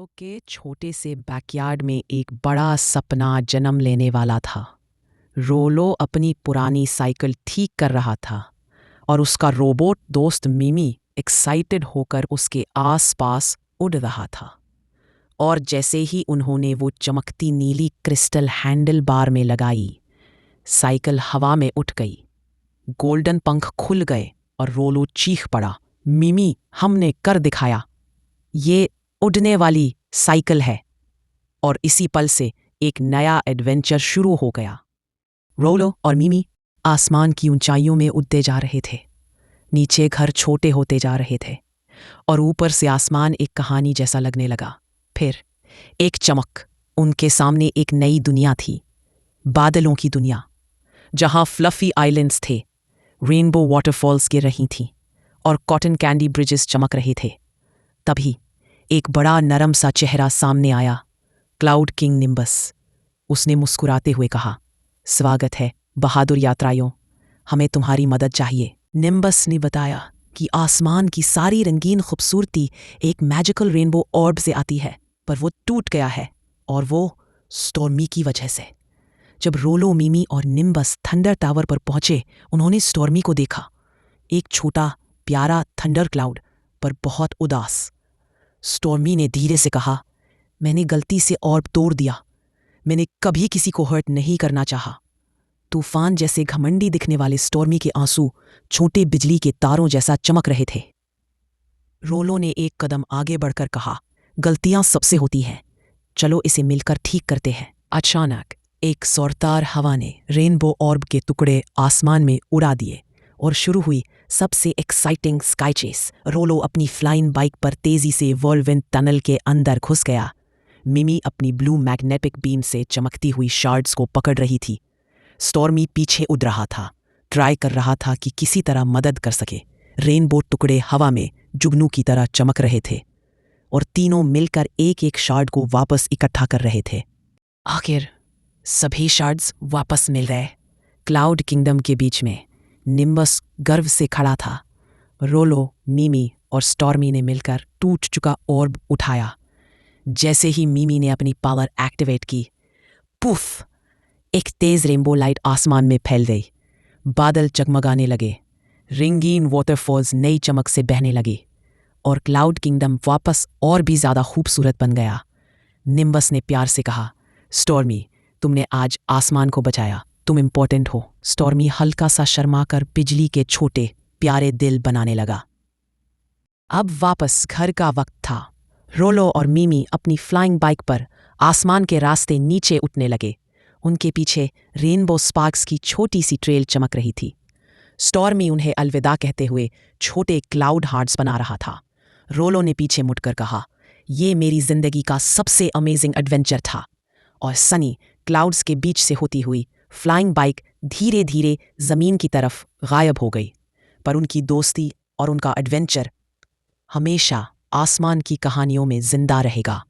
रोलो के छोटे से बैकयार्ड में एक बड़ा सपना जन्म लेने वाला था। रोलो अपनी पुरानी साइकिल ठीक कर रहा था और उसका रोबोट दोस्त मिमी एक्साइटेड होकर उसके आसपास उड़ रहा था। और जैसे ही उन्होंने वो चमकती नीली क्रिस्टल हैंडल बार में लगाई, साइकिल हवा में उठ गई, गोल्डन पंख खुल गए और रोलो चीख पड़ा, मिमी, हमने कर दिखाया, ये उड़ने वाली साइकिल है। और इसी पल से एक नया एडवेंचर शुरू हो गया। रोलो और मिमी आसमान की ऊंचाइयों में उड़ते जा रहे थे। नीचे घर छोटे होते जा रहे थे और ऊपर से आसमान एक कहानी जैसा लगने लगा। फिर एक चमक, उनके सामने एक नई दुनिया थी, बादलों की दुनिया, जहां फ्लफी आइलैंड्स थे, रेनबो वाटरफॉल्स गिर रही थीं और कॉटन कैंडी ब्रिजेस चमक रहे थे। तभी एक बड़ा नरम सा चेहरा सामने आया, क्लाउड किंग निम्बस। उसने मुस्कुराते हुए कहा, स्वागत है बहादुर यात्राइयों, हमें तुम्हारी मदद चाहिए। निम्बस ने बताया कि आसमान की सारी रंगीन खूबसूरती एक मैजिकल रेनबो ऑर्ब से आती है, पर वो टूट गया है, और वो स्टॉर्मी की वजह से। जब रोलो, मिमी और निम्बस थंडर टावर पर पहुंचे, उन्होंने स्टॉर्मी को देखा, एक छोटा प्यारा थंडर क्लाउड, पर बहुत उदास। स्टॉर्मी ने धीरे से कहा, मैंने गलती से ऑर्ब तोड़ दिया, मैंने कभी किसी को हर्ट नहीं करना चाहा। तूफान जैसे घमंडी दिखने वाले स्टॉर्मी के आंसू छोटे बिजली के तारों जैसा चमक रहे थे। रोलो ने एक कदम आगे बढ़कर कहा, गलतियां सबसे होती हैं, चलो इसे मिलकर ठीक करते हैं। अचानक एक जोरदार हवा ने रेनबो ऑर्ब के टुकड़े आसमान में उड़ा दिए और शुरू हुई सबसे एक्साइटिंग स्काई चेस। रोलो अपनी फ्लाइंग बाइक पर तेजी से व्हर्लविंड टनल के अंदर घुस गया। मिमी अपनी ब्लू मैग्नेटिक बीम से चमकती हुई शार्ड्स को पकड़ रही थी। स्टॉर्मी पीछे उड़ रहा था, ट्राई कर रहा था कि किसी तरह मदद कर सके। रेनबो टुकड़े हवा में जुगनू की तरह चमक रहे थे और तीनों मिलकर एक एक शार्ड को वापस इकट्ठा कर रहे थे। आखिर सभी शार्ड्स वापस मिल गए। क्लाउड किंगडम के बीच में निम्बस गर्व से खड़ा था। रोलो, मिमी और स्टॉर्मी ने मिलकर टूट चुका ऑर्ब उठाया। जैसे ही मिमी ने अपनी पावर एक्टिवेट की, पुफ, एक तेज रेनबो लाइट आसमान में फैल गई। बादल जगमगाने लगे, रंगीन वाटरफॉल्स नई चमक से बहने लगे और क्लाउड किंगडम वापस और भी ज्यादा खूबसूरत बन गया। निम्बस ने प्यार से कहा, स्टॉर्मी, तुमने आज आसमान को बचाया, तुम इम्पोर्टेंट हो। स्टॉर्मी हल्का सा शर्माकर बिजली के छोटे प्यारे दिल बनाने लगा। अब वापस घर का वक्त था। रोलो और मिमी अपनी फ्लाइंग बाइक पर आसमान के रास्ते नीचे उठने लगे। उनके पीछे रेनबो स्पार्क्स की छोटी सी ट्रेल चमक रही थी। स्टॉर्मी उन्हें अलविदा कहते हुए छोटे क्लाउड हार्ट्स बना रहा था। रोलो ने पीछे मुड़कर कहा, ये मेरी जिंदगी का सबसे अमेजिंग एडवेंचर था। और सनी क्लाउड्स के बीच से होती हुई फ्लाइंग बाइक धीरे धीरे जमीन की तरफ गायब हो गई। पर उनकी दोस्ती और उनका एडवेंचर हमेशा आसमान की कहानियों में जिंदा रहेगा।